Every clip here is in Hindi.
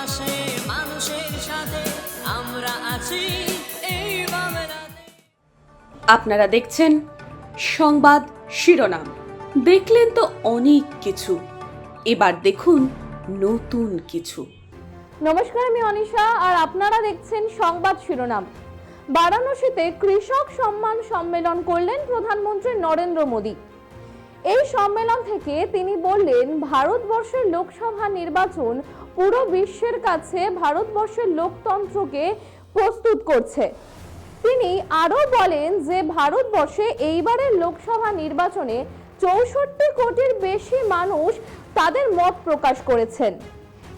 পাশে মানুষের সাথে আমরা আছি এই বাংলাতে। আপনারা দেখছেন সংবাদ শিরোনাম। দেখলেন তো অনেক কিছু, এবার দেখুন নতুন কিছু। নমস্কার, আমি অনিশা আর আপনারা দেখছেন সংবাদ শিরোনাম। বারাণসীতে কৃষক সম্মান সম্মেলন করলেন প্রধানমন্ত্রী নরেন্দ্র মোদী। এই সম্মেলন থেকে তিনি বললেন, ভারতবর্ষের লোকসভা নির্বাচন পুরো বিশ্বের কাছে ভারতবর্ষের লোকতন্ত্রকে প্রস্তুত করছে। তিনি আরো বলেন যে ভারতবর্ষে এইবারের লোকসভা নির্বাচনে 64 কোটির বেশি মানুষ তাদের মত প্রকাশ করেছেন।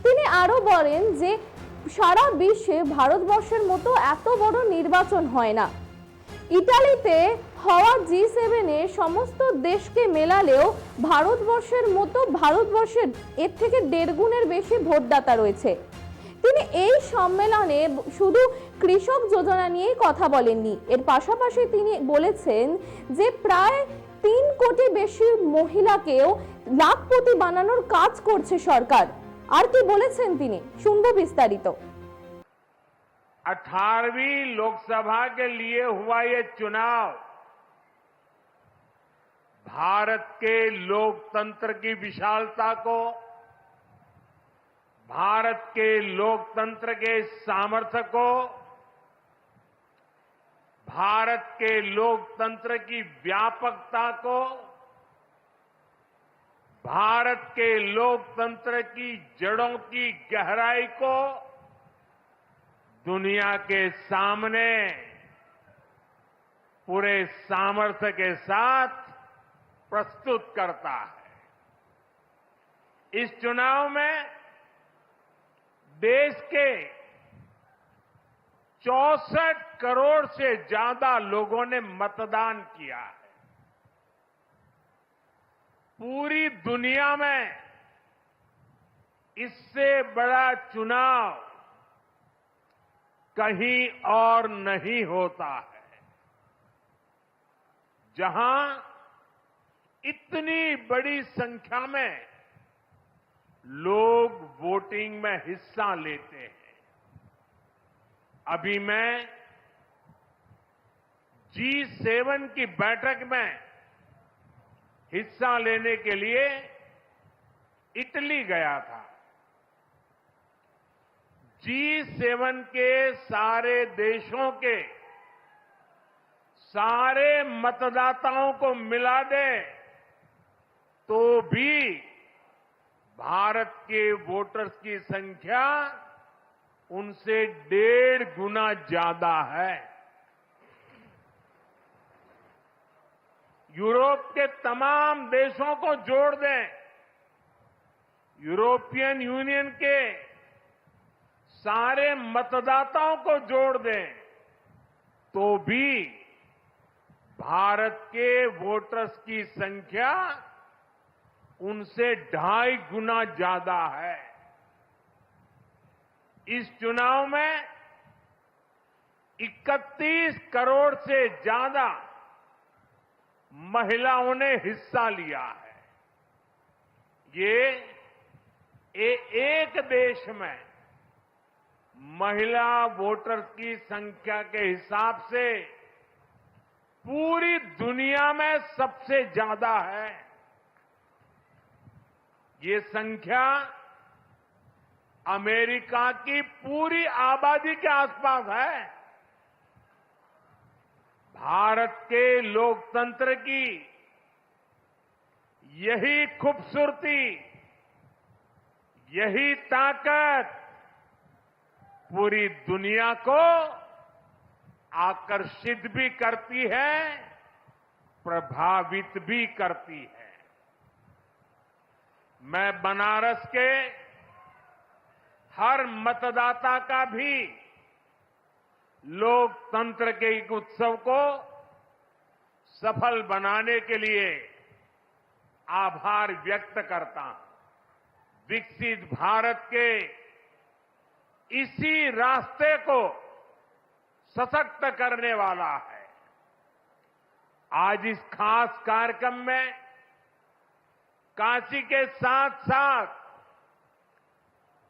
তিনি আরো বলেন যে সারা বিশ্বে ভারতবর্ষের মতো এত বড় নির্বাচন হয় না। ইতালিতে হওয়া G7 সমস্ত দেশকে মেলালেও ভারতবর্ষের মতো ভারতবর্ষের এর থেকে 1.5 গুণের বেশি ভোটদাতা রয়েছে। তিনি এই সম্মেলনে শুধু কৃষক যোজনা নিয়েই কথা বলেননি, এর পাশাপাশি তিনি বলেছেন যে প্রায় 3 কোটি বেশি মহিলাকেও লাখপতি বানানোর কাজ করছে সরকার। আর কি বলেছেন তিনি, শুনবো বিস্তারিত। 18वीं लोकसभा के लिए हुआ ये चुनाव भारत के लोकतंत्र की विशालता को, भारत के लोकतंत्र के सामर्थ्य को, भारत के लोकतंत्र की व्यापकता को, भारत के लोकतंत्र की जड़ों की गहराई को दुनिया के सामने पूरे सामर्थ्य के साथ प्रस्तुत करता है। इस चुनाव में देश के 64 करोड़ से ज्यादा लोगों ने मतदान किया है। पूरी दुनिया में इससे बड़ा चुनाव कहीं और नहीं होता है, जहां इतनी बड़ी संख्या में लोग वोटिंग में हिस्सा लेते हैं। अभी मैं G7 की बैठक में हिस्सा लेने के लिए इटली गया था। G7 के सारे देशों के सारे मतदाताओं को मिला दे तो भी भारत के वोटर्स की संख्या उनसे 1.5 गुना ज्यादा है। यूरोप के तमाम देशों को जोड़ दें, यूरोपियन यूनियन के सारे मतदाताओं को जोड़ दें तो भी भारत के वोटर्स की संख्या उनसे 2.5 गुना ज्यादा है। इस चुनाव में 31 करोड़ से ज्यादा महिलाओं ने हिस्सा लिया है। ये एक देश में महिला वोटर्स की संख्या के हिसाब से पूरी दुनिया में सबसे ज्यादा है। ये संख्या अमेरिका की पूरी आबादी के आसपास है। भारत के लोकतंत्र की यही खूबसूरती, यही ताकत पूरी दुनिया को आकर्षित भी करती है, प्रभावित भी करती है। मैं बनारस के हर मतदाता का भी लोकतंत्र के एक उत्सव को सफल बनाने के लिए आभार व्यक्त करता हूं। विकसित भारत के इसी रास्ते को सशक्त करने वाला है। आज इस खास कार्यक्रम में काशी के साथ साथ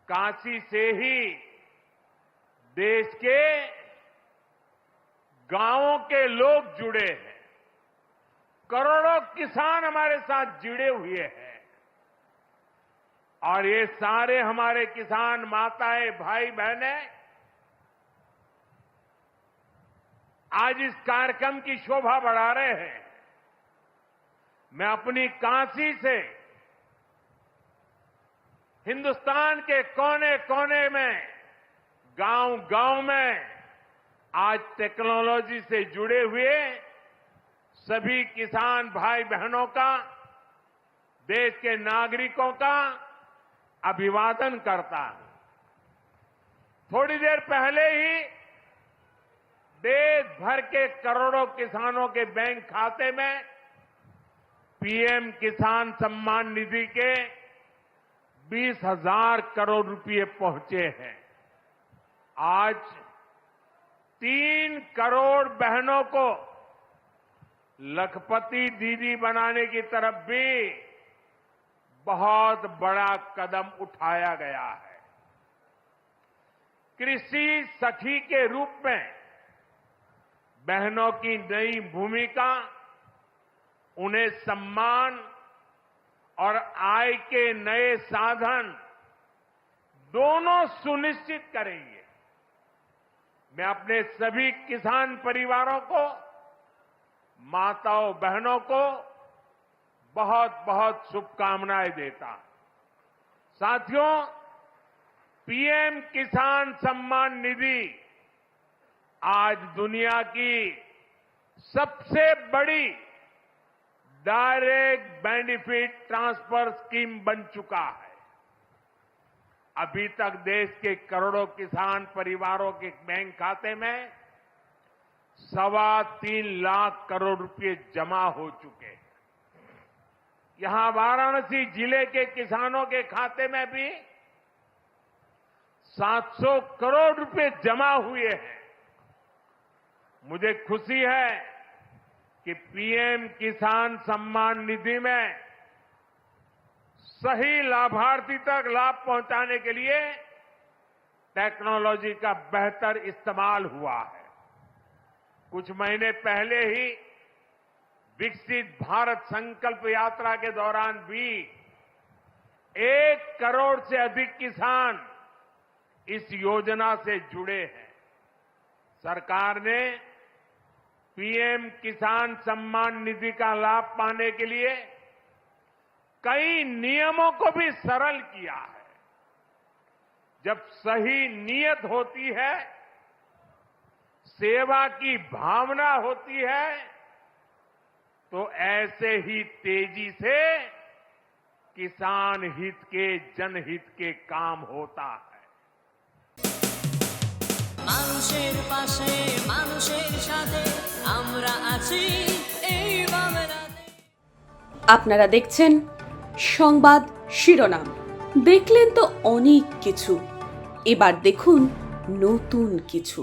काशी से ही देश के गांवों के लोग जुड़े हैं। करोड़ों किसान हमारे साथ जुड़े हुए हैं और ये सारे हमारे किसान माताएं, भाई बहनें आज इस कार्यक्रम की शोभा बढ़ा रहे हैं। मैं अपनी काशी से हिंदुस्तान के कोने कोने में, गांव गांव में आज टेक्नोलॉजी से जुड़े हुए सभी किसान भाई बहनों का, देश के नागरिकों का अभिवादन करता हूं। थोड़ी देर पहले ही देश भर के करोड़ों किसानों के बैंक खाते में पीएम किसान सम्मान निधि के 20,000 करोड़ रुपए पहुंचे हैं। आज 3 करोड़ बहनों को लखपति दीदी बनाने की तरफ भी बहुत बड़ा कदम उठाया गया है। कृषि सखी के रूप में बहनों की नई भूमिका उन्हें सम्मान और आय के नए साधन दोनों सुनिश्चित करेंगे। मैं अपने सभी किसान परिवारों को, माताओं बहनों को बहुत बहुत शुभकामनाएं देता हूं। साथियों, पीएम किसान सम्मान निधि आज दुनिया की सबसे बड़ी डायरेक्ट बेनिफिट ट्रांसफर स्कीम बन चुका है। अभी तक देश के करोड़ों किसान परिवारों के बैंक खाते में 3.25 लाख करोड़ रुपए जमा हो चुके हैं। यहां वाराणसी जिले के किसानों के खाते में भी 700 करोड़ रुपए जमा हुए हैं। मुझे खुशी है कि पीएम किसान सम्मान निधि में सही लाभार्थी तक लाभ पहुंचाने के लिए टेक्नोलॉजी का बेहतर इस्तेमाल हुआ है। कुछ महीने पहले ही विकसित भारत संकल्प यात्रा के दौरान भी 1 करोड़ से अधिक किसान इस योजना से जुड़े हैं। सरकार ने पीएम किसान सम्मान निधि का लाभ पाने के लिए कई नियमों को भी सरल किया है। जब सही नीयत होती है, सेवा की भावना होती है, तो ऐसे ही तेजी से किसान हित के, जनहित के काम होता है। মানুষের পাশে মানুষের সাথে আমরা আছি এই বাংলাতে। আপনারা দেখছেন সংবাদ শিরোনাম। দেখলেন তো অনেক কিছু, এবার দেখুন নতুন কিছু।